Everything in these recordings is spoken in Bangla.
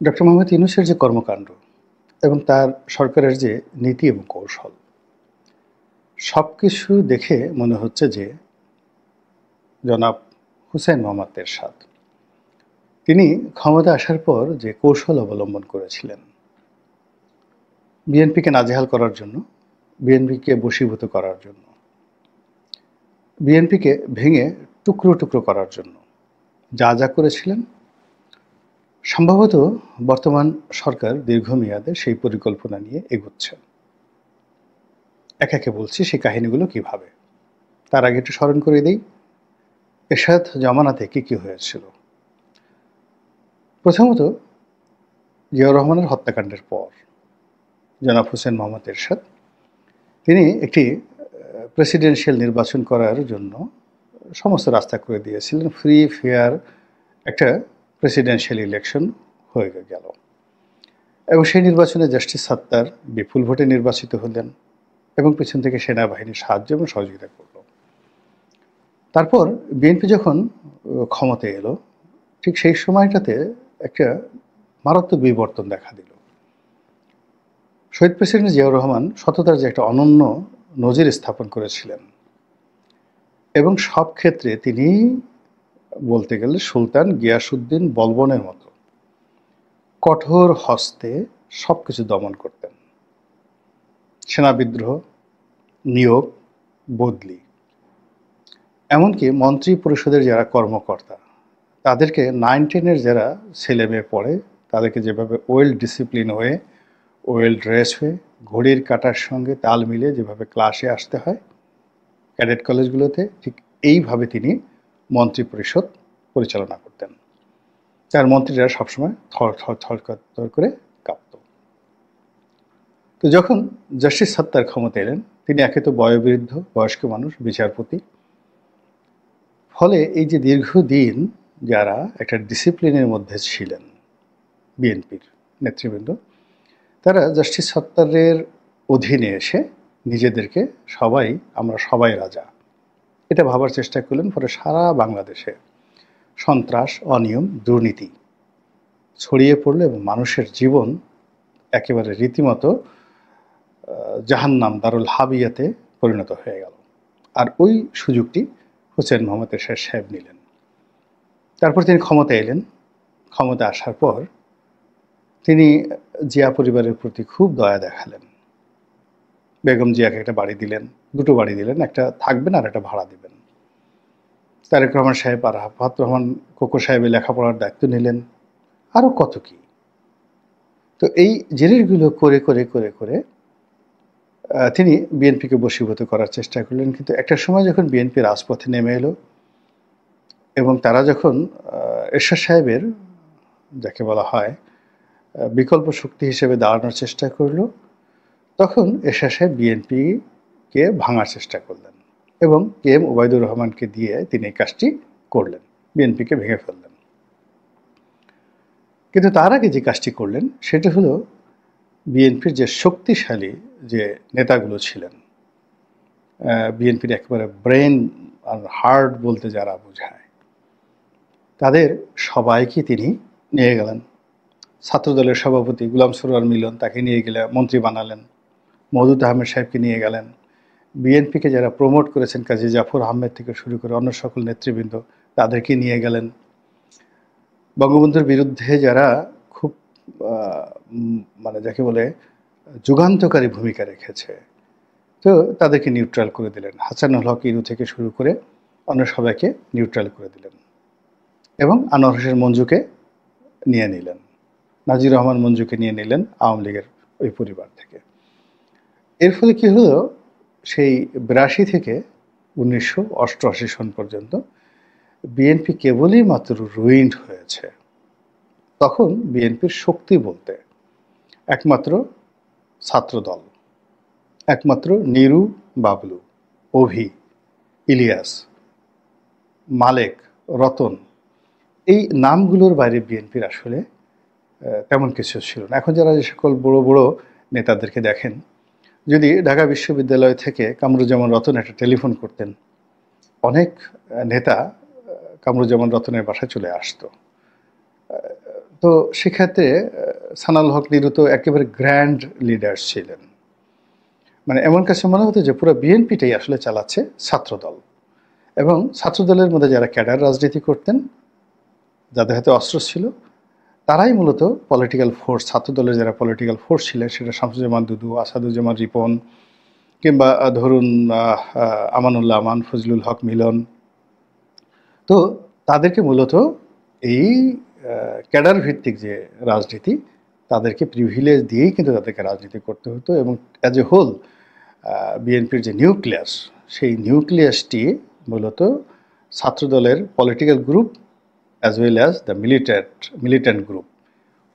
ডক্টর মোহাম্মদ ইউনূসের যে কর্মকাণ্ড এবং তার সরকারের যে নীতি এবং কৌশল সবকিছু দেখে মনে হচ্ছে যে জনাব হুসেইন মোহাম্মদ এরশাদ তিনি ক্ষমতা আসার পর যে কৌশল অবলম্বন করেছিলেন বিএনপিকে নাজেহাল করার জন্য, বিএনপিকে বশীভূত করার জন্য, বিএনপিকে ভেঙে টুকরো টুকরো করার জন্য যা যা করেছিলেন সম্ভবত বর্তমান সরকার দীর্ঘমেয়াদে সেই পরিকল্পনা নিয়ে এগোচ্ছে। একে একে বলছি সেই কাহিনীগুলো কিভাবে। তার আগে একটু স্মরণ করে দিই এরশাদ জমানাতে কি হয়েছিল। প্রথমত, জিয়াউর রহমানের হত্যাকাণ্ডের পর জনাব হুসেইন মোহাম্মদ এরশাদ তিনি একটি প্রেসিডেন্সিয়াল নির্বাচন করার জন্য সমস্ত রাস্তা করে দিয়েছিলেন। ফ্রি ফেয়ার একটা প্রেসিডেন্সিয়াল ইলেকশন হয়ে গেল এবং সেই নির্বাচনে জাস্টিস সাত্তার বিপুল ভোটে নির্বাচিত হলেন এবং পিছন থেকে সেনাবাহিনীর সাহায্য এবং সহযোগিতা করল। তারপর বিএনপি যখন ক্ষমতায় এলো ঠিক সেই সময়টাতে একটা মারাত্মক বিবর্তন দেখা দিল। শহীদ প্রেসিডেন্ট জিয়াউর রহমান সততার যে একটা অনন্য নজির স্থাপন করেছিলেন এবং সব ক্ষেত্রে তিনি বলতে গেলে সুলতান গিয়াসউদ্দিন বলবনের মতো কঠোর হস্তে সব কিছু দমন করতেন। সেনা বিদ্রোহ, নিয়োগ, বদলি, এমনকি মন্ত্রী পরিষদের যারা কর্মকর্তা তাদেরকে 9-10-এর যারা ছেলে মেয়ে পড়ে তাদেরকে যেভাবে ওয়েল ডিসিপ্লিন হয়ে, ওয়েল ড্রেস হয়ে, ঘড়ির কাঁটার সঙ্গে তাল মিলে যেভাবে ক্লাসে আসতে হয় ক্যাডেট কলেজগুলোতে, ঠিক এইভাবে তিনি মন্ত্রী পরিষদ পরিচালনা করতেন। তার মন্ত্রীরা সবসময় থর করে কাঁপত। তো যখন জাস্টিস সাত্তার ক্ষমতা এলেন তিনি একে তো বয়োবৃদ্ধ বয়স্ক মানুষ, বিচারপতি, ফলে এই যে দীর্ঘদিন যারা একটা ডিসিপ্লিনের মধ্যে ছিলেন বিএনপির নেতৃবৃন্দ তারা জাস্টিস সাত্তারের অধীনে এসে নিজেদেরকে আমরা সবাই রাজা এটা ভাবার চেষ্টা করলেন। ফলে সারা বাংলাদেশে সন্ত্রাস, অনিয়ম, দুর্নীতি ছড়িয়ে পড়ল এবং মানুষের জীবন একেবারে রীতিমতো জাহান্নাম, দারুল হাবিয়াতে পরিণত হয়ে গেল। আর ওই সুযোগটি হুসেইন মোহাম্মদ এরশাদ সাহেব নিলেন। তারপর তিনি ক্ষমতা এলেন। ক্ষমতা আসার পর তিনি জিয়া পরিবারের প্রতি খুব দয়া দেখালেন। বেগম জিয়াকে একটা বাড়ি দিলেন, দুটো বাড়ি দিলেন, একটা থাকবেন আর একটা ভাড়া দিবেন। তারেক রহমান সাহেব আর আরাফাত রহমান কোকো সাহেবের লেখাপড়ার দায়িত্ব নিলেন, আরও কত কি। তো এই জিনিসগুলো করে করে করে করে তিনি বিএনপিকে বশীভূত করার চেষ্টা করলেন। কিন্তু একটা সময় যখন বিএনপি রাজপথে নেমে এলো এবং তারা যখন এরশাদ সাহেবের যাকে বলা হয় বিকল্প শক্তি হিসেবে দাঁড়ানোর চেষ্টা করল, তখন এরশাদ সাহেব বিএনপিকে ভাঙার চেষ্টা করলেন এবং এম ওবায়দুর রহমানকে দিয়ে তিনি এই কাজটি করলেন, বিএনপিকে ভেঙে ফেললেন। কিন্তু তার আগে যে কাজটি করলেন সেটা হলো বিএনপির যে শক্তিশালী যে নেতাগুলো ছিলেন, বিএনপির একেবারে ব্রেন আর হার্ট বলতে যারা বোঝায়, তাদের সবাইকে তিনি নিয়ে গেলেন। ছাত্রদলের সভাপতি গোলাম সরোয়ার মিলন তাকে নিয়ে গেলে মন্ত্রী বানালেন। মওদুদ আহমেদ সাহেবকে নিয়ে গেলেন। বিএনপিকে যারা প্রমোট করেছেন কাজী জাফর আহমেদ থেকে শুরু করে অন্য সকল নেতৃবৃন্দ তাদেরকে নিয়ে গেলেন। বঙ্গবন্ধুর বিরুদ্ধে যারা খুব মানে যাকে বলে যুগান্তকারী ভূমিকা রেখেছে তো তাদেরকে নিউট্রাল করে দিলেন। হাসানুল হক ইনু থেকে শুরু করে অন্য সবাইকে নিউট্রাল করে দিলেন এবং আনোয়ার হোসেন মঞ্জুকে নিয়ে নিলেন, নাজির রহমান মঞ্জুকে নিয়ে নিলেন আওয়ামী লীগের ওই পরিবার থেকে। এর ফলে কি হলো, সেই 82 থেকে 1988 সন পর্যন্ত বিএনপি কেবলই মাত্র রুইন্ড হয়েছে। তখন বিএনপির শক্তি বলতে একমাত্র ছাত্রদল, একমাত্র নিরু, বাবলু, অভি, ইলিয়াস, মালেক, রতন, এই নামগুলোর বাইরে বিএনপির আসলে তেমন কিছু ছিল না। এখন যারা যে সকল বড় বড় নেতাদেরকে দেখেন, যদি ঢাকা বিশ্ববিদ্যালয় থেকে কামরুজ্জামান রতন একটা টেলিফোন করতেন, অনেক নেতা কামরুজ্জামান রতনের বাসায় চলে আসতো। তো সেক্ষেত্রে সানাউল হক নিরু তো একেবারে গ্র্যান্ড লিডার ছিলেন। মানে এমন কাছে মনে হতো যে পুরো বিএনপিটাই আসলে চালাচ্ছে ছাত্রদল, এবং ছাত্রদলের মধ্যে যারা ক্যাডার রাজনীতি করতেন, যাদের হাতে অস্ত্র ছিল, তারাই মূলত পলিটিক্যাল ফোর্স। ছাত্রদলের যারা পলিটিক্যাল ফোর্স ছিলেন, সেটা শামসুজ্জামান দুদু, আসাদুজ্জামান রিপন, কিংবা ধরুন আমানুল্লাহ আমান, ফজলুল হক মিলন, তো তাদেরকে মূলত এই ক্যাডার ভিত্তিক যে রাজনীতি, তাদেরকে প্রিভিলেজ দিয়েই কিন্তু তাদেরকে রাজনীতি করতে হতো। এবং অ্যাজ এ হোল বিএনপির যে নিউক্লিয়াস, সেই নিউক্লিয়াসটি মূলত ছাত্রদলের political group as well as the militant group,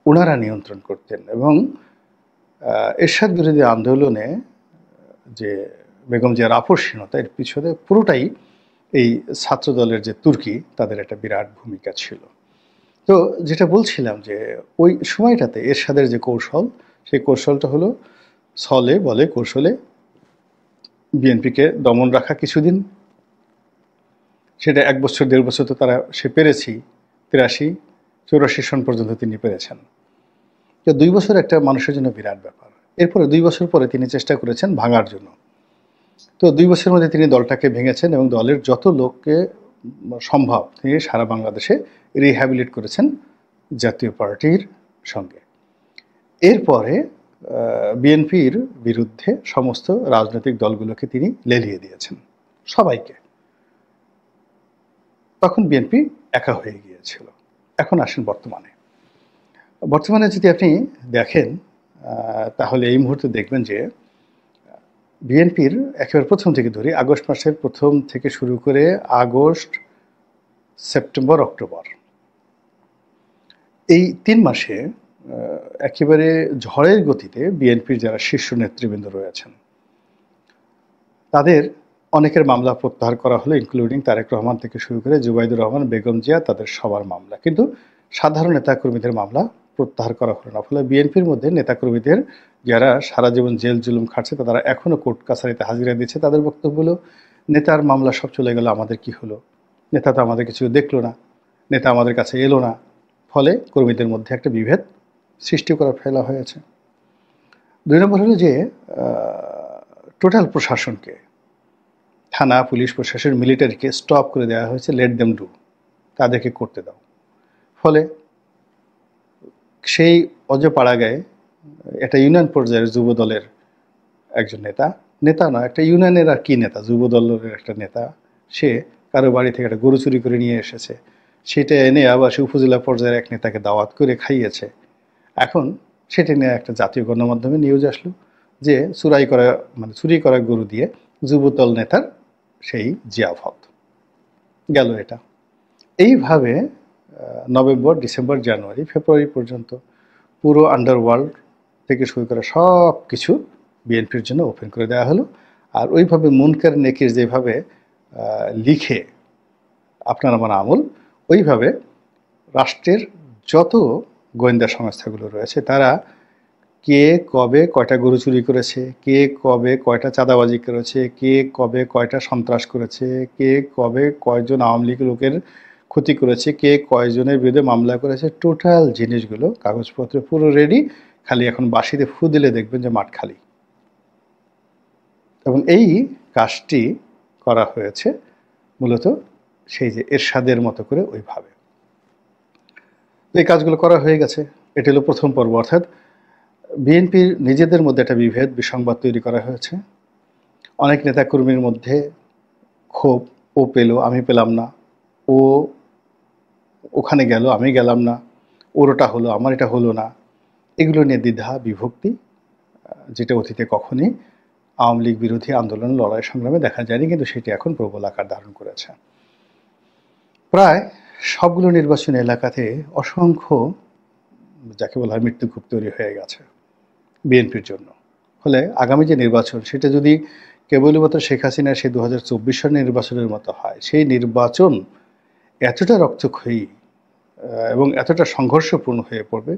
ওনারা নিয়ন্ত্রণ করতেন। এবং এরশাদ বিরোধী আন্দোলনে যে বেগম জিয়ার আপসহীনতা, এর পিছনে পুরোটাই এই ছাত্রদলের যে তুর্কি, তাদের একটা বিরাট ভূমিকা ছিল। তো যেটা বলছিলাম যে ওই সময়টাতে এরশাদের যে কৌশল, সেই কৌশলটা হলো ছলে বলে কৌশলে বিএনপিকে দমন রাখা কিছুদিন। সেটা 1 বছর 1.5 বছর তো সে পেরেছি। 83-84 সন পর্যন্ত তিনি পেরেছেন। তো 2 বছর একটা মানুষের জন্য বিরাট ব্যাপার। এরপরে 2 বছর পরে তিনি চেষ্টা করেছেন ভাঙার জন্য। তো 2 বছরের মধ্যে তিনি দলটাকে ভেঙেছেন এবং দলের যত লোককে সম্ভব তিনি সারা বাংলাদেশে রিহ্যাবিলিট করেছেন জাতীয় পার্টির সঙ্গে। এরপরে বিএনপির বিরুদ্ধে সমস্ত রাজনৈতিক দলগুলোকে তিনি লেলিয়ে দিয়েছেন, সবাইকে। তখন বিএনপি একা হয়ে গিয়েছিল। এখন আসেন বর্তমানে যদি আপনি দেখেন, তাহলে এই মুহূর্তে দেখবেন যে বিএনপির একেবারে প্রথম থেকে ধরি, আগস্ট মাসের প্রথম থেকে শুরু করে আগস্ট, সেপ্টেম্বর, অক্টোবর, এই 3 মাসে একেবারে ঝড়ের গতিতে বিএনপির যারা শীর্ষ নেতৃবৃন্দ রয়েছেন, তাদের অনেকের মামলা প্রত্যাহার করা হলো, ইনক্লুডিং তারেক রহমান থেকে শুরু করে জুবাইদুর রহমান, বেগম জিয়া, তাদের সবার মামলা। কিন্তু সাধারণ নেতাকর্মীদের মামলা প্রত্যাহার করা হলো না। ফলে বিএনপির মধ্যে নেতাকর্মীদের যারা সারা জীবন জেল জুলুম খাটছে, তারা এখনও কোর্ট কাছারিতে হাজিরা দিচ্ছে। তাদের বক্তব্য হলো, নেতার মামলা সব চলে গেল, আমাদের কি হলো? নেতা তো আমাদের কিছু দেখলো না, নেতা আমাদের কাছে এলো না। ফলে কর্মীদের মধ্যে একটা বিভেদ সৃষ্টি করা ফেলা হয়েছে। 2 নম্বর হলো যে টোটাল প্রশাসনকে, থানা, পুলিশ প্রশাসন, মিলিটারিকে স্টপ করে দেওয়া হয়েছে। লেট দেম ডু, তাদেরকে করতে দাও। ফলে সেই অজপাড়াগায় একটা ইউনিয়ন পর্যায়ের যুব দলের একজন নেতা নয়, একটা ইউনিয়নের আর কি নেতা, যুব দলের একটা নেতা, সে কারো বাড়ি থেকে একটা গরু চুরি করে নিয়ে এসেছে। সেটা এনে আবার সে উপজেলা পর্যায়ের এক নেতাকে দাওয়াত করে খাইয়েছে। এখন সেটা নিয়ে একটা জাতীয় গণমাধ্যমে নিউজ আসলো যে চুরি করা গরু দিয়ে যুবদল নেতার সেই জিয়াফত গেল। এটা এইভাবে নভেম্বর, ডিসেম্বর, জানুয়ারি, ফেব্রুয়ারি পর্যন্ত পুরো আন্ডারওয়ার্ল্ড থেকে শুরু করে সব কিছু বিএনপির জন্য ওপেন করে দেওয়া হলো। আর ওইভাবে মুনকার নেকির যেভাবে লিখে আপনার আমার আমল, ওইভাবে রাষ্ট্রের যত গোয়েন্দা সংস্থাগুলো রয়েছে, তারা কে কবে কয়টা গরু চুরি করেছে, কে কবে কয়টা চাঁদাবাজি করেছে, কে কবে কয়টা সন্ত্রাস করেছে, কে কবে কয়জন আওয়ামী লীগ লোকের ক্ষতি করেছে, কে কয়জনের বিরুদ্ধে মামলা করেছে, টোটাল জিনিসগুলো কাগজপত্র পুরো রেডি। খালি এখন বাঁশিতে ফু দিলে দেখবেন যে মাঠ খালি। এবং এই কাজটি করা হয়েছে মূলত সেই যে এরশাদের মতো করে ওইভাবে। এই কাজগুলো করা হয়ে গেছে। এটা হলো প্রথম পর্ব, অর্থাৎ বিএনপির নিজেদের মধ্যে একটা বিভেদ, বিসংবাদ তৈরি করা হয়েছে। অনেক নেতাকর্মীর মধ্যে ক্ষোভ, ও পেল আমি পেলাম না, ও ওখানে গেল আমি গেলাম না, ওর ওটা হলো আমার এটা হলো না, এগুলো নিয়ে দ্বিধা বিভক্তি, যেটা অতীতে কখনই আওয়ামী লীগ বিরোধী আন্দোলন, লড়াই সংগ্রামে দেখা যায়নি, কিন্তু সেটি এখন প্রবল আকার ধারণ করেছে। প্রায় সবগুলো নির্বাচনী এলাকাতে অসংখ্য যাকে বলা হয় মৃত্যুকূপ তৈরি হয়ে গেছে বিএনপির জন্য। ফলে আগামী যে নির্বাচন, সেটা যদি কেবলমাত্র শেখ হাসিনার সেই 2024 সালের নির্বাচনের মতো হয়, সেই নির্বাচন এতটা রক্তক্ষয়ী এবং এতটা সংঘর্ষপূর্ণ হয়ে পড়বে,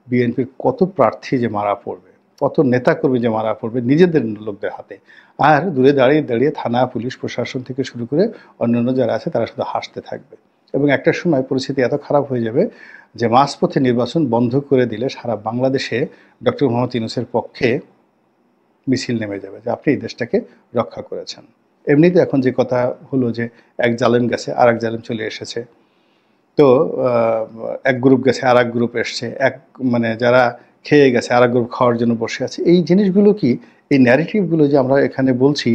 বিএনপির কত প্রার্থী যে মারা পড়বে, কত নেতাকর্মী যে মারা পড়বে নিজেদের লোকদের হাতে। আর দূরে দাঁড়িয়ে দাঁড়িয়ে থানা, পুলিশ প্রশাসন থেকে শুরু করে অন্যান্য যারা আছে, তারা শুধু হাসতে থাকবে। এবং একটা সময় পরিস্থিতি এত খারাপ হয়ে যাবে যে মাঝপথে নির্বাচন বন্ধ করে দিলে সারা বাংলাদেশে ডক্টর মোহাম্মদ ইউনূসের পক্ষে মিছিল নেমে যাবে যে আপনি এই দেশটাকে রক্ষা করেছেন। এমনিতে এখন যে কথা হলো যে এক জালেম গেছে আর এক জালেম চলে এসেছে, তো এক গ্রুপ গেছে আর এক গ্রুপ এসছে, এক মানে যারা খেয়ে গেছে আর এক গ্রুপ খাওয়ার জন্য বসে আছে। এই জিনিসগুলো কি, এই ন্যারেটিভগুলো যে আমরা এখানে বলছি,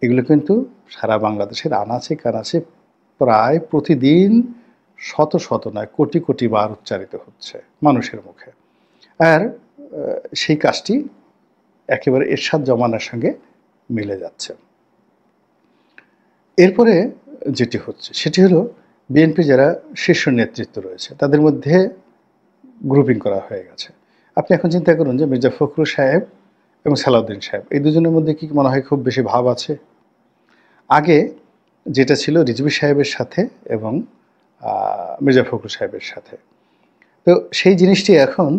এগুলো কিন্তু সারা বাংলাদেশের আনাচে কানাচে প্রায় প্রতিদিন শত শত নয় কোটি কোটি বার উচ্চারিত হচ্ছে মানুষের মুখে। আর সেই কাজটি একেবারে এরশাদ জমানার সঙ্গে মিলে যাচ্ছে। এরপরে যেটি হচ্ছে সেটি হলো বিএনপি যারা শীর্ষ নেতৃত্ব রয়েছে তাদের মধ্যে গ্রুপিং করা হয়ে গেছে। আপনি এখন চিন্তা করুন যে মির্জা ফখরুল সাহেব এবং সালাউদ্দিন সাহেব এই দুজনের মধ্যে কি মনে হয় খুব বেশি ভাব আছে? আগে যেটা ছিল রিজভী সাহেবের সাথে এবং মির্জা ফখরুল সাহেবের সাথে, তো সেই জিনিসটি এখন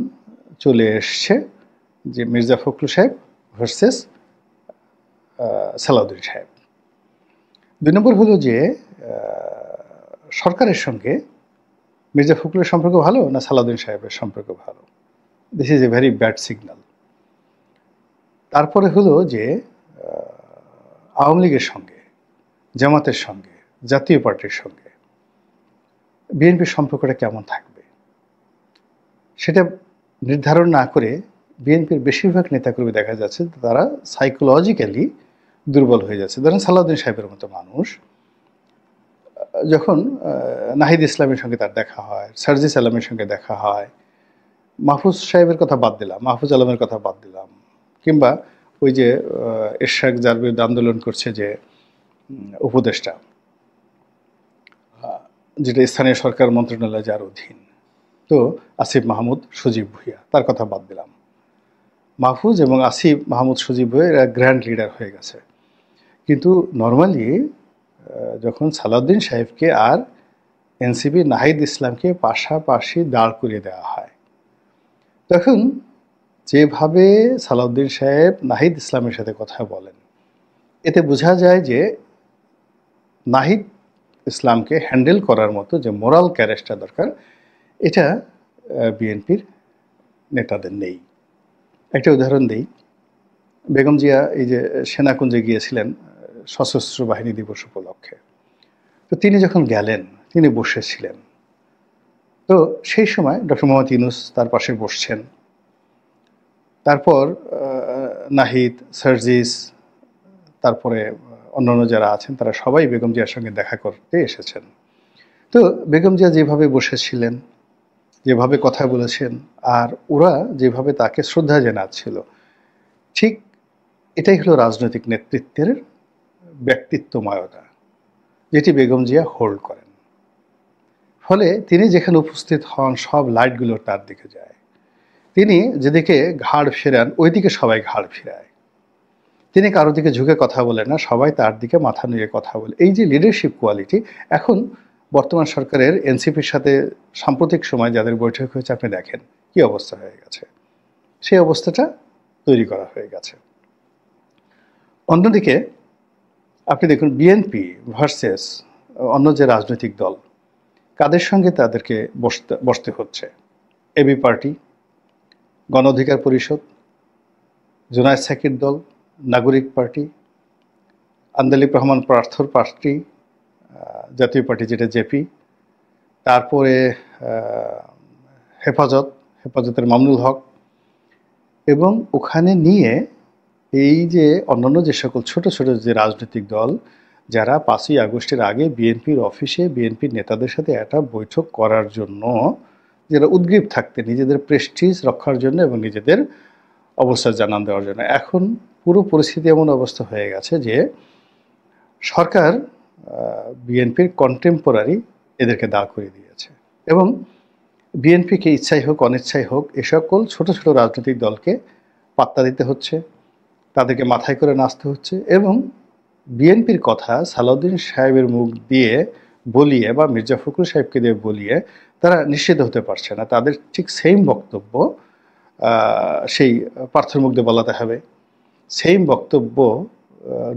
চলে এসছে যে মির্জা ফখরুল সাহেব ভার্সেস সালাউদ্দিন সাহেব। ২ নম্বর হলো যে সরকারের সঙ্গে মির্জা ফখরুলের সম্পর্ক ভালো না সালাউদ্দিন সাহেবের সম্পর্ক ভালো? This is a very bad signal. তারপরে হলো যে আওয়ামী লীগের সঙ্গে, জামাতের সঙ্গে, জাতীয় পার্টির সঙ্গে বিএনপির সম্পর্কটা কেমন থাকবে সেটা নির্ধারণ না করে বিএনপির বেশিরভাগ নেতাকর্মী দেখা যাচ্ছে তারা সাইকোলজিক্যালি দুর্বল হয়ে যাচ্ছে। ধরেন সালাউদ্দিন সাহেবের মতো মানুষ যখন নাহিদ ইসলামের সঙ্গে তার দেখা হয়, সার্জিস আলমের সঙ্গে দেখা হয়, মাহফুজ সাহেবের কথা বাদ দিলাম, মাহফুজ আলমের কথা বাদ দিলাম, কিংবা ওই যে এরশাদ যার বিরুদ্ধে আন্দোলন করছে যে উপদেষ্টা, যেটা স্থানীয় সরকার মন্ত্রণালয় যার অধীন, তো আসিফ মাহমুদ, সজীব ভুঁইয়া, তার কথা বাদ দিলাম। মাহফুজ এবং আসিফ মাহমুদ, সজীব ভুঁইয়া এরা গ্র্যান্ড লিডার হয়ে গেছে। কিন্তু নর্মালি যখন সালাউদ্দিন সাহেবকে আর এনসিপি নাহিদ ইসলামকে পাশাপাশি দাঁড় করিয়ে দেওয়া হয়, তখন যেভাবে সালাউদ্দিন সাহেব নাহিদ ইসলামের সাথে কথা বলেন, এতে বোঝা যায় যে নাহিদ ইসলামকে হ্যান্ডেল করার মতো যে মোরাল ক্যারেজটা দরকার, এটা বিএনপির নেতাদের নেই। একটা উদাহরণ দিই, বেগম জিয়া এই যে সেনাকুঞ্জে গিয়েছিলেন সশস্ত্র বাহিনী দিবস উপলক্ষে, তো তিনি যখন গেলেন তিনি বসেছিলেন, তো সেই সময় ডক্টর মোহাম্মদ ইউনূস তার পাশে বসছেন। তারপর নাহিদ, সার্জিস, তারপরে অন্যান্য যারা আছেন তারা সবাই বেগম জিয়ার সঙ্গে দেখা করতে এসেছেন। তো বেগম জিয়া যেভাবে বসেছিলেন, যেভাবে কথা বলেছেন, আর ওরা যেভাবে তাকে শ্রদ্ধা জানাচ্ছিল, ঠিক এটাই হলো রাজনৈতিক নেতৃত্বের ব্যক্তিত্বময়তা, যেটি বেগম জিয়া হোল্ড করেন। ফলে তিনি যেখানে উপস্থিত হন সব লাইটগুলো তার দিকে যায়, তিনি যেদিকে ঘাড় ফেরান ওইদিকে সবাই ঘাড় ফেরায়, তিনি কারো দিকে ঝুঁকে কথা বলেন না, সবাই তার দিকে মাথা নুয়ে কথা বলে। এই যে লিডারশিপ কোয়ালিটি, এখন বর্তমান সরকারের এনসিপির সাথে সাম্প্রতিক সময় যাদের বৈঠক হয়েছে আপনি দেখেন কি অবস্থা হয়ে গেছে, সেই অবস্থাটা তৈরি করা হয়ে গেছে। অন্যদিকে আপনি দেখুন বিএনপি ভার্সেস অন্য যে রাজনৈতিক দল, কাদের সঙ্গে তাদেরকে বসতে হচ্ছে? এবি পার্টি, গণ অধিকার পরিষদ, জুনায়েদ সাকির দল, নাগরিক পার্টি, আন্দালিব রহমান প্রার্থর পার্টি, জাতীয় পার্টি যেটা জেপি, তারপরে হেফাজতের মামুনুল হক, এবং ওখানে নিয়ে এই যে অন্যান্য যে সকল ছোট ছোট যে রাজনৈতিক দল যারা 5ই আগস্টের আগে বিএনপির অফিসে বিএনপির নেতাদের সাথে একটা বৈঠক করার জন্য যারা উদ্গ্রীব থাকতে, নিজেদের প্রেস্টিজ রক্ষার জন্য এবং নিজেদের অবস্থা জানান দেওয়ার জন্য, এখন পুরো পরিস্থিতি এমন অবস্থা হয়ে গেছে যে সরকার বিএনপির কন্টেম্পোরারি এদেরকে দাঁড় করিয়ে দিয়েছে। এবং বিএনপিকে ইচ্ছাই হোক অনিচ্ছাই হোক এ সকল ছোট ছোট রাজনৈতিক দলকে পাত্তা দিতে হচ্ছে, তাদেরকে মাথায় করে নাচতে হচ্ছে, এবং বিএনপির কথা সালাউদ্দিন সাহেবের মুখ দিয়ে বলিয়ে বা মির্জা ফখরুল সাহেবকে দিয়ে বলিয়ে তারা নিশ্চিত হতে পারছে না। তাদের ঠিক সেম বক্তব্য সেই পার্থর মুখ দিয়ে বলাতে হবে, সেম বক্তব্য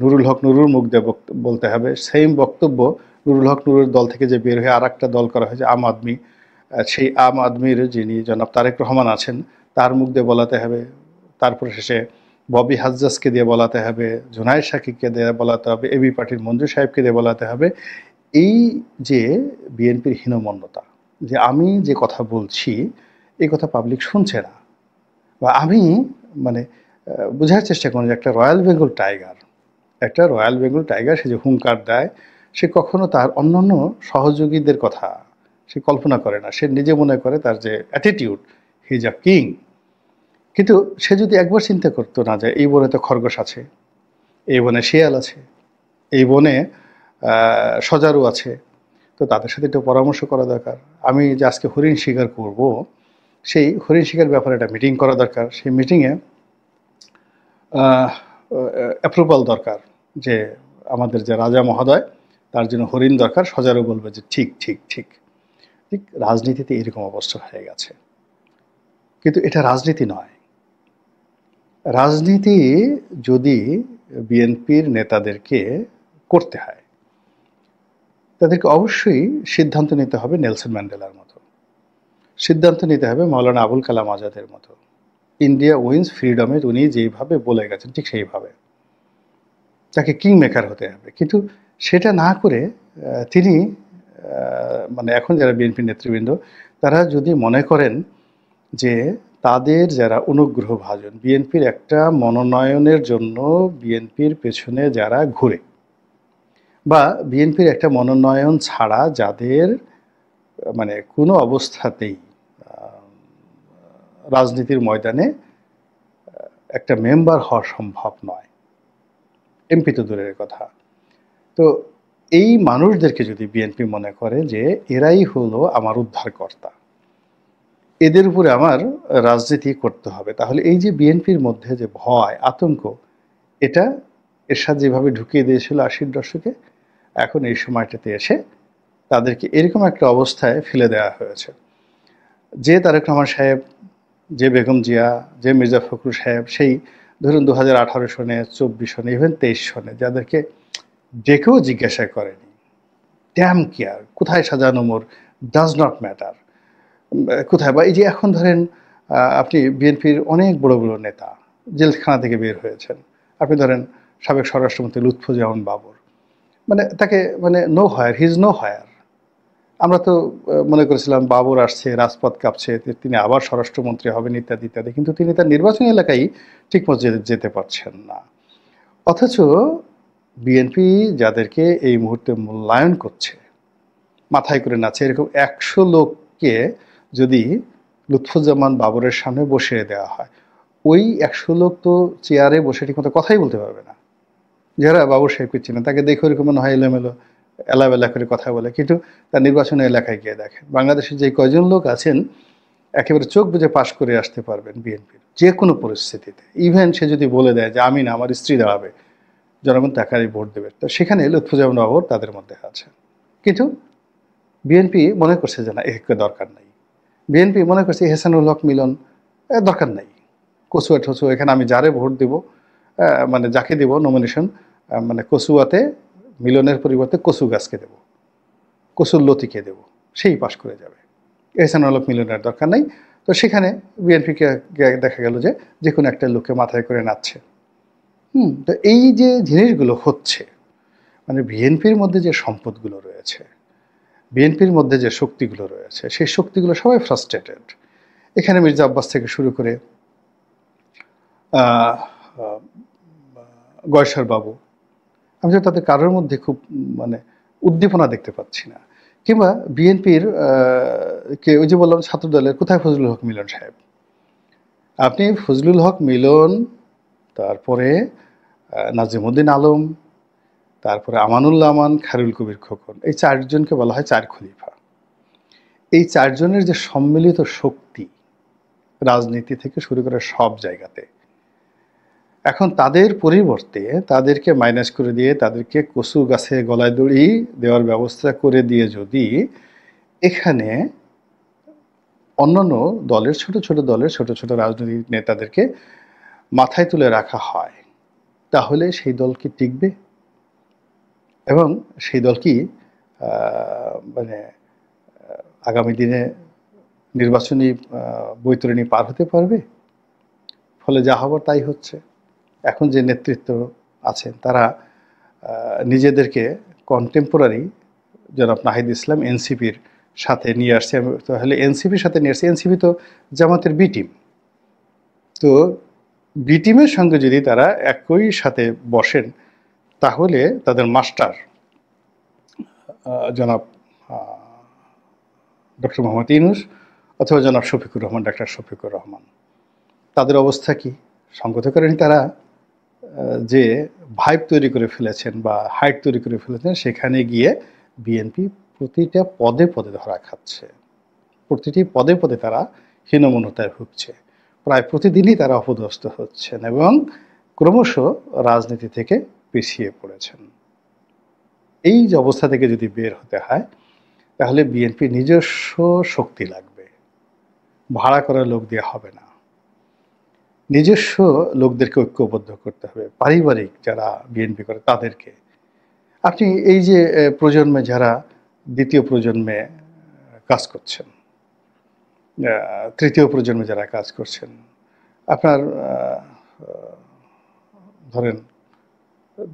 নুরুল হক নুরুর মুখ দিয়ে বলতে হবে, সেম বক্তব্য নুরুল হক নুরের দল থেকে যে বের হয়ে আর একটা দল করা হয়েছে আম আদমি, সেই আম আদমির যিনি জনাব তারেক রহমান আছেন তার মুখ দিয়ে বলাতে হবে, তারপরে শেষে ববি হাজ্জাজকে দিয়ে বলাতে হবে, জুনায়েদ সাকিবকে দিয়ে বলাতে হবে, এবি পার্টির মঞ্জু সাহেবকে দিয়ে বলাতে হবে। এই যে বিএনপির হীনমন্যতা, যে আমি যে কথা বলছি এই কথা পাবলিক শুনছে না, বা আমি মানে বোঝার চেষ্টা করুন যে একটা রয়্যাল বেঙ্গল টাইগার, একটা রয়্যাল বেঙ্গল টাইগার সে যে হুঙ্কার দেয়, সে কখনো তার অন্যান্য সহযোগীদের কথা সে কল্পনা করে না। সে নিজে মনে করে তার যে attitude, he is a king. কিন্তু সে যদি একবার চিন্তা করতো না যে এই বনে তো খরগোশ আছে, এই বনে শিয়াল আছে, এই বনে সজারু আছে, তো তাদের সাথে একটু পরামর্শ করা দরকার। আমি যে আজকে হরিণ শিকার করব, সেই হরিণ শিকার ব্যাপারে একটা মিটিং করা দরকার। সেই মিটিংয়ে অ্যাপ্রুভাল দরকার যে আমাদের যে রাজা মহোদয় তার জন্য হরিণ দরকার। সজারু বলবে যে ঠিক ঠিক ঠিক ঠিক। রাজনীতিতে এরকম অবস্থা হয়ে গেছে, কিন্তু এটা রাজনীতি নয়। রাজনীতি যদি বিএনপির নেতাদেরকে করতে হয়, তাদেরকে অবশ্যই সিদ্ধান্ত নিতে হবে নেলসন ম্যান্ডেলার মতো, সিদ্ধান্ত নিতে হবে মৌলানা আবুল কালাম আজাদের মতো। ইন্ডিয়া উইন্স ফ্রিডমের উনি যেইভাবে বলে গেছেন ঠিক সেইভাবে তাকে কিং মেকার হতে হবে। কিন্তু সেটা না করে তিনি মানে এখন যারা বিএনপির নেতৃবৃন্দ তারা যদি মনে করেন যে তাদের যারা অনুগ্রহভাজন, বিএনপির একটা মনোনয়নের জন্য বিএনপির পেছনে যারা ঘুরে, বা বিএনপির একটা মনোনয়ন ছাড়া যাদের মানে কোনো অবস্থাতেই রাজনীতির ময়দানে একটা মেম্বার হওয়া সম্ভব নয়, এমপি তো দূরের কথা। তো এই মানুষদেরকে যদি বিএনপি মনে করে যে এরাই হলো আমার উদ্ধারকর্তা, এদের উপরে আমার রাজনীতি করতে হবে, তাহলে এই যে বিএনপির মধ্যে যে ভয় আতঙ্ক, এটা এরশাদ যেভাবে ঢুকিয়ে দিয়েছিল ৮০-র দশকে, এখন এই সময়টাতে এসে তাদেরকে এরকম একটা অবস্থায় ফেলে দেওয়া হয়েছে যে তারেক রহমান সাহেব, যে বেগম জিয়া, যে মির্জা ফখরুল সাহেব, সেই ধরুন 2018 সনে, 24 সনে, ইভেন 23 সনে যাদেরকে ডেকেও জিজ্ঞাসা করেনি, ড্যাম কেয়ার, কোথায় সাজানো মোর, ডাজ নট ম্যাটার কোথায়। বা এই যে এখন ধরেন আপনি বিএনপির অনেক বড় বড় নেতা জেলখানা থেকে বের হয়েছেন, আপনি ধরেন সাবেক স্বরাষ্ট্রমন্ত্রী লুৎফুজ্জামান বাবর, মানে তাকে মানে no higher, he is no higher. আমরা তো মনে করেছিলাম বাবর আসছে, রাজপথ কাঁপছে, তিনি আবার স্বরাষ্ট্রমন্ত্রী হবেন ইত্যাদি ইত্যাদি, কিন্তু তিনি তার নির্বাচনী এলাকায় ঠিকমতো যেতে পারছেন না। অথচ বিএনপি যাদেরকে এই মুহূর্তে মূল্যায়ন করছে, মাথায় করে নাচ্ছে, এরকম 100 লোককে যদি লুৎফুজ্জামান বাবরের সামনে বসিয়ে দেওয়া হয়, ওই 100 লোক তো চেয়ারে বসে ঠিকমতো কথাই বলতে পারবে না। যারা বাবর সাহেবকে চিনেন তাকে দেখে ওরকম মনে হয় এলোমেলো এলাবেলা করে কথা বলে, কিন্তু তার নির্বাচনী এলাকায় গিয়ে দেখেন বাংলাদেশের যে কয়জন লোক আছেন একেবারে চোখ বুজে পাশ করে আসতে পারবেন বিএনপির যে কোনো পরিস্থিতিতে। ইভেন সে যদি বলে দেয় যে আমি না, আমার স্ত্রী দাঁড়াবে, জনগণ তাকারই ভোট দেবে, তো সেখানে লুৎফুজ্জামান বাবর তাদের মধ্যে আছে। কিন্তু বিএনপি মনে করছে যে না, একে দরকার নাই। বিএনপি মনে করছে এহসানুল হক মিলন দরকার নাই, কচুয়া টচুয়া, এখানে আমি যারে ভোট দেব, মানে যাকে দেব নমিনেশন, মানে কচুয়াতে মিলনের পরিবর্তে কচু গাছকে দেব, কচুর লতিকে দেব, সেই পাশ করে যাবে, এহসানুল হক মিলনের দরকার নাই। তো সেখানে বিএনপিকে দেখা গেল যে যে কোনো একটা লোককে মাথায় করে নাচছে। তো এই যে জিনিসগুলো হচ্ছে, মানে বিএনপির মধ্যে যে সম্পদগুলো রয়েছে, বিএনপির মধ্যে যে শক্তিগুলো রয়েছে, সেই শক্তিগুলো সবাই ফ্রাস্ট্রেটেড। এখানে মির্জা আব্বাস থেকে শুরু করে গয়সার বাবু, আমি তো তাদের কারোর মধ্যে খুব মানে উদ্দীপনা দেখতে পাচ্ছি না। কিংবা বিএনপির কে ওই যে বললাম ছাত্রদলের, কোথায় ফজলুল হক মিলন সাহেব? আপনি ফজলুল হক মিলন, তারপরে নাজিমুদ্দিন আলম, তারপরে আমানুল্লাহ আমান, খায়রুল কবির খোকন, এই চারজনকে বলা হয় চার খলিফা। এই চারজনের যে সম্মিলিত শক্তি রাজনীতি থেকে শুরু করে সব জায়গাতে, এখন তাদের পরিবর্তে তাদেরকে মাইনাস করে দিয়ে তাদেরকে কচু গাছে গলায় দড়ি দেওয়ার ব্যবস্থা করে দিয়ে যদি এখানে অন্যান্য দলের ছোট ছোট দলের ছোট ছোট রাজনৈতিক নেতাদেরকে মাথায় তুলে রাখা হয়, তাহলে সেই দল কি টিকবে? এবং সেই দল কি মানে আগামী দিনে নির্বাচনী বৈতরণী পার হতে পারবে? ফলে যা হবার তাই হচ্ছে। এখন যে নেতৃত্ব আছেন তারা নিজেদেরকে কন্টেম্পোরারি জনাব নাহিদ ইসলাম এনসিপির সাথে নিয়ে আসছে। তাহলে এনসিপির সাথে নিয়ে আসছে, এনসিপি তো জামাতের বি টিম। তো বি টিমের সঙ্গে যদি তারা একই সাথে বসেন তাহলে তাদের মাস্টার জনাব ডক্টর মোহাম্মদ ইউনূস অথবা জনাব শফিকুর রহমান, ডাক্তার শফিকুর রহমান, তাদের অবস্থা কি? সঙ্গত করেনি তারা যে ভাইব তৈরি করে ফেলেছেন বা হাইট তৈরি করে ফেলেছেন, সেখানে গিয়ে বিএনপি প্রতিটা পদে পদে ধরা খাচ্ছে, প্রতিটি পদে পদে তারা হীনমন্যতায় ভুগছে, প্রায় প্রতিদিনই তারা অপদস্থ হচ্ছেন এবং ক্রমশ রাজনীতি থেকে পিছিয়ে পড়েছেন। এই যে অবস্থা থেকে যদি বের হতে হয় তাহলে বিএনপি নিজস্ব শক্তি লাগবে, ভাড়া করা লোক দিয়ে হবে না, নিজস্ব লোকদেরকে ঐক্যবদ্ধ করতে হবে, পারিবারিক যারা বিএনপি করে তাদেরকে। আপনি এই যে প্রজন্মে যারা দ্বিতীয় প্রজন্মে কাজ করছেন, তৃতীয় প্রজন্মে যারা কাজ করছেন, আপনার ধরেন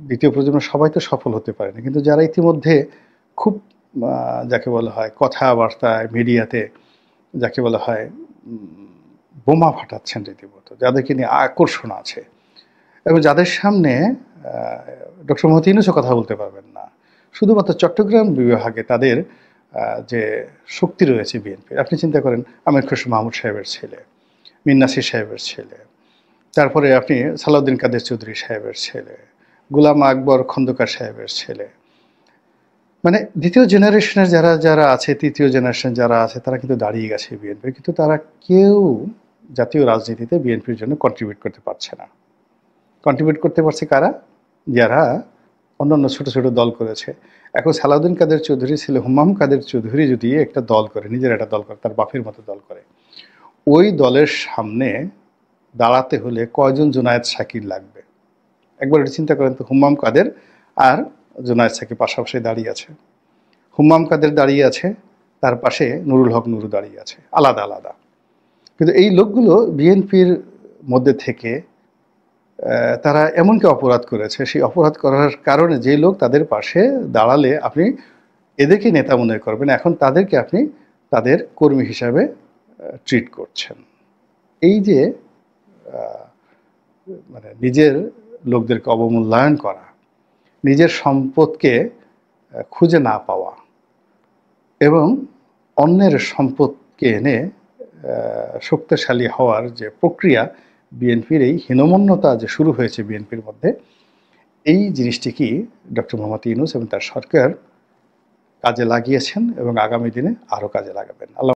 দ্বিতীয় প্রজন্ম সবাই তো সফল হতে পারে না, কিন্তু যারা ইতিমধ্যে খুব যাকে বলা হয় কথাবার্তায় মিডিয়াতে যাকে বলা হয় বোমা ফাটাচ্ছেন রীতিমতো, যাদেরকে নিয়ে আকর্ষণ আছে এবং যাদের সামনে ডক্টর মোহাম্মদ ইউনূসও কথা বলতে পারবেন না, শুধুমাত্র চট্টগ্রাম বিভাগে তাদের যে শক্তি রয়েছে বিএনপির, আপনি চিন্তা করেন আমির খসরু মাহমুদ সাহেবের ছেলে, মীর নাসির সাহেবের ছেলে, তারপরে আপনি সালাউদ্দিন কাদের চৌধুরী সাহেবের ছেলে, গোলাম আকবর খন্দকার সাহেবের ছেলে, মানে দ্বিতীয় জেনারেশনের যারা যারা আছে, তৃতীয় জেনারেশন যারা আছে, তারা কিন্তু দাঁড়িয়ে গেছে বিএনপির, কিন্তু তারা কেউ জাতীয় রাজনীতিতে বিএনপির জন্য কন্ট্রিবিউট করতে পারছে না। কন্ট্রিবিউট করতে পারছে কারা? যারা অন্যান্য ছোট ছোট দল করেছে। এখন সালাউদ্দিন কাদের চৌধুরী ছেলে হুমায়ুন কাদের চৌধুরী যদি একটা দল করে, নিজের একটা দল করে, তার বাপের মতো দল করে, ওই দলের সামনে দাঁড়াতে হলে কয়জন জুনায়েদ সাকির লাগবে? একবার এটা চিন্তা করেন তো। হুমায়ুন কাদের আর জুনায়েদ সাকির পাশাপাশি দাঁড়িয়ে আছে, হুমায়ুন কাদের দাঁড়িয়ে আছে, তার পাশে নুরুল হক নুরু দাঁড়িয়ে আছে, আলাদা আলাদা। কিন্তু এই লোকগুলো বিএনপির মধ্যে থেকে তারা এমনকি অপরাধ করেছে, সেই অপরাধ করার কারণে যে লোক তাদের পাশে দাঁড়ালে আপনি এদেরকে নেতা মনে করবেন, এখন তাদেরকে আপনি তাদের কর্মী হিসাবে ট্রিট করছেন। এই যে মানে নিজের লোকদেরকে অবমূল্যায়ন করা, নিজের সম্পদকে খুঁজে না পাওয়া এবং অন্যের সম্পদকে এনে শক্তিশালী হওয়ার যে প্রক্রিয়া, বিএনপির এই হীনমন্যতা যে শুরু হয়েছে বিএনপির মধ্যে, এই জিনিসটি কি ডক্টর মোহাম্মদ ইউনূস এবং তার সরকার কাজে লাগিয়েছেন এবং আগামী দিনে আরও কাজে লাগাবেন। আল্লাহ